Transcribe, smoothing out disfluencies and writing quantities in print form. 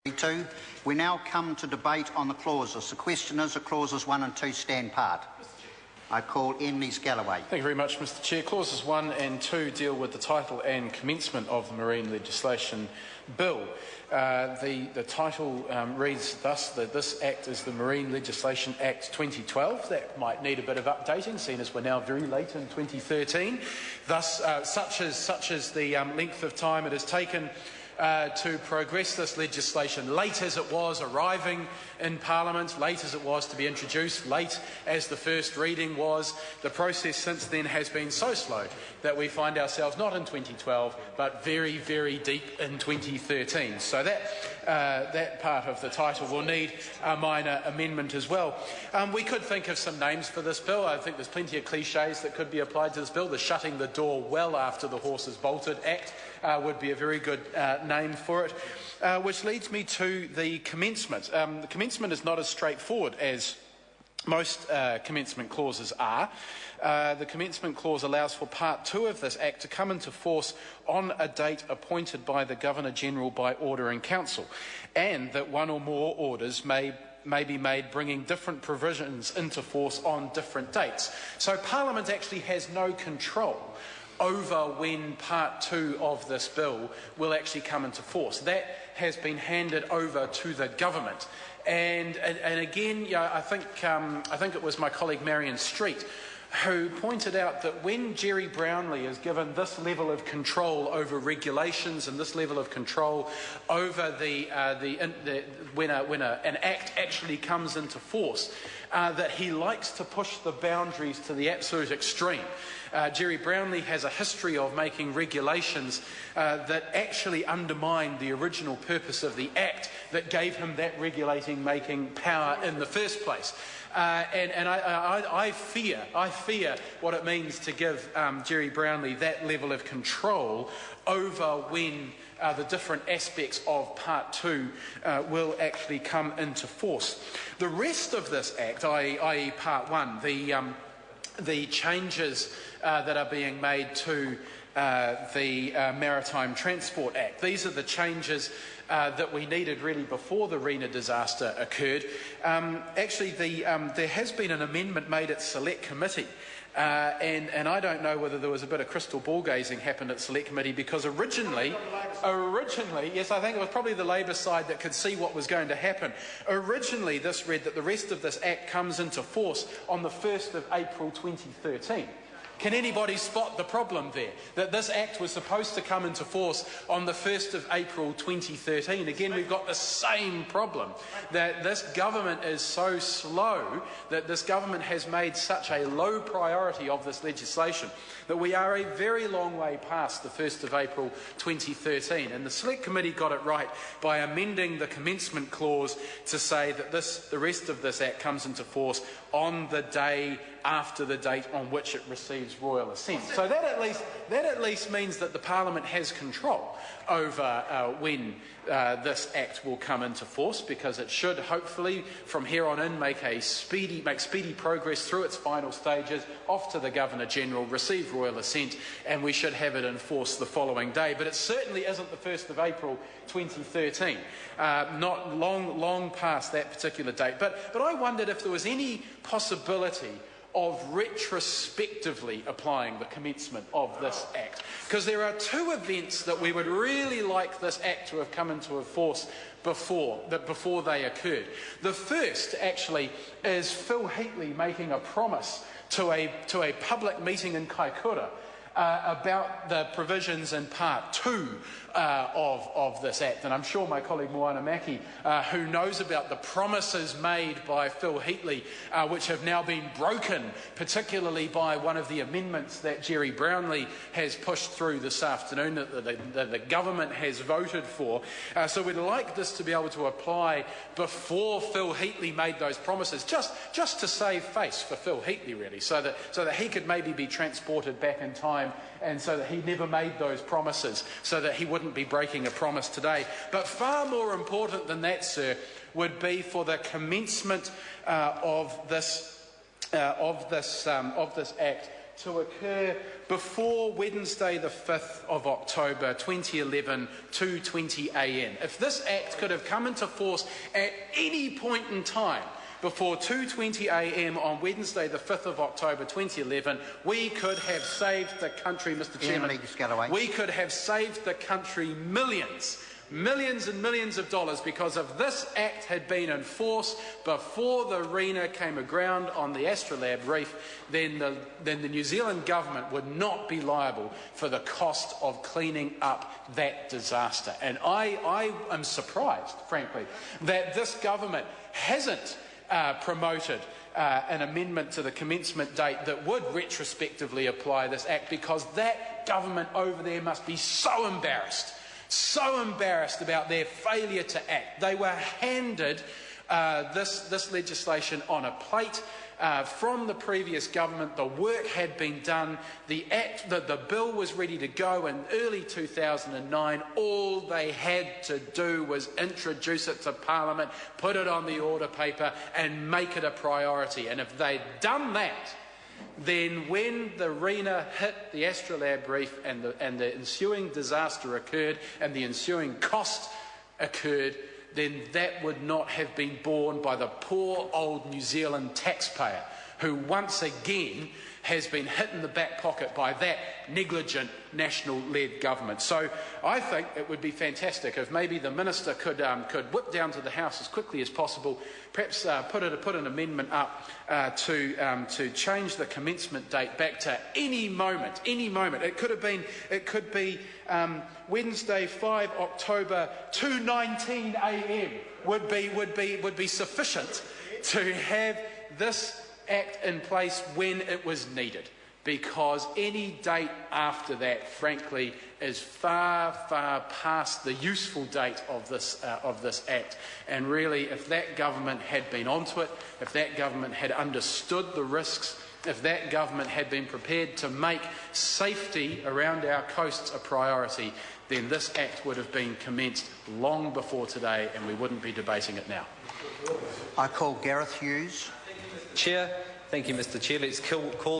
Two. We now come to debate on the clauses. The question is, are clauses 1 and 2 stand part? I call in Lees-Galloway. Thank you very much, Mr Chair. Clauses 1 and 2 deal with the title and commencement of the Marine Legislation Bill. The title reads thus, that this Act is the Marine Legislation Act 2012. That might need a bit of updating, seeing as we're now very late in 2013. Thus, such as the length of time it has taken to progress this legislation, late as it was arriving in Parliament, late as it was to be introduced, late as the first reading was. The process since then has been so slow that we find ourselves not in 2012 but very, very deep in 2013. So that part of the title will need a minor amendment as well. We could think of some names for this bill. I think there's plenty of cliches that could be applied to this bill. The shutting the door well after the horse is bolted Act would be a very good name for it, which leads me to the commencement. The commencement is not as straightforward as most commencement clauses are. The commencement clause allows for Part 2 of this Act to come into force on a date appointed by the Governor-General by order in Council, and that one or more orders may be made bringing different provisions into force on different dates. So Parliament actually has no control over when Part 2 of this bill will actually come into force. That has been handed over to the government. And again, I think it was my colleague Marion Street who pointed out that when Jerry Brownlee is given this level of control over regulations and this level of control over when an act actually comes into force, that he likes to push the boundaries to the absolute extreme. Jerry Brownlee has a history of making regulations that actually undermine the original purpose of the Act that gave him that making power in the first place. And I fear what it means to give Jerry Brownlee that level of control over when the different aspects of Part 2 will actually come into force. The rest of this Act, i.e. Part 1, the changes that are being made to the Maritime Transport Act. These are the changes that we needed really before the Rena disaster occurred. Actually, there has been an amendment made at Select Committee, and I don't know whether there was a bit of crystal ball gazing happened at Select Committee, because originally, yes, I think it was probably the Labor side that could see what was going to happen. Originally, this read that the rest of this Act comes into force on the 1st of April 2013. Can anybody spot the problem there? That this Act was supposed to come into force on the 1st of April 2013. Again, we've got the same problem, that this government is so slow, that this government has made such a low priority of this legislation, that we are a very long way past the 1st of April 2013. And the Select Committee got it right by amending the commencement clause to say that the rest of this Act comes into force on the day after the date on which it receives royal assent. So that at least means that the Parliament has control over when this Act will come into force, because it should hopefully from here on in make speedy progress through its final stages, off to the Governor-General, receive royal assent, and we should have it in force the following day. But it certainly isn't the 1st of April 2013, not long past that particular date. But I wondered if there was any possibility of retrospectively applying the commencement of this Act, because there are two events that we would really like this Act to have come into force before they occurred. The first, actually, is Phil Heatley making a promise to a public meeting in Kaikoura about the provisions in Part 2 of this Act. And I'm sure my colleague Moana Maki, who knows about the promises made by Phil Heatley, which have now been broken, particularly by one of the amendments that Jerry Brownlee has pushed through this afternoon, that the government has voted for. So we'd like this to be able to apply before Phil Heatley made those promises, just to save face for Phil Heatley, really, so that he could maybe be transported back in time, and so that he never made those promises, so that he wouldn't be breaking a promise today. But far more important than that, sir, would be for the commencement of this Act to occur before Wednesday the 5th of October 2011, 2:20 a.m. If this Act could have come into force at any point in time before 2:20 a.m. on Wednesday the 5th of October 2011, we could have saved the country, Mr Chairman. Lees-Galloway. We could have saved the country millions and millions of dollars, because if this Act had been in force before the RENA came aground on the Astrolabe Reef, then the New Zealand government would not be liable for the cost of cleaning up that disaster. And I am surprised, frankly, that this government hasn't promoted an amendment to the commencement date that would retrospectively apply this Act, because that government over there must be so embarrassed about their failure to act. They were handed this legislation on a plate from the previous government. The work had been done. The bill was ready to go in early 2009. All they had to do was introduce it to Parliament, put it on the order paper and make it a priority. And if they'd done that, then when the RENA hit the Astrolabe Reef and the ensuing disaster occurred and the ensuing cost occurred, then that would not have been borne by the poor old New Zealand taxpayer, who once again has been hit in the back pocket by that negligent national-led government. So I think it would be fantastic if maybe the Minister could whip down to the House as quickly as possible, perhaps put an amendment up to change the commencement date back to any moment. It could be Wednesday 5 October 2:19 a.m. would be sufficient to have this Act in place when it was needed, because any date after that, frankly, is far past the useful date of this Act. And really, if that government had been onto it, if that government had understood the risks, if that government had been prepared to make safety around our coasts a priority, then this Act would have been commenced long before today, and we wouldn't be debating it now. I call Gareth Hughes. Chair. Thank you, Mr Chair. Let's call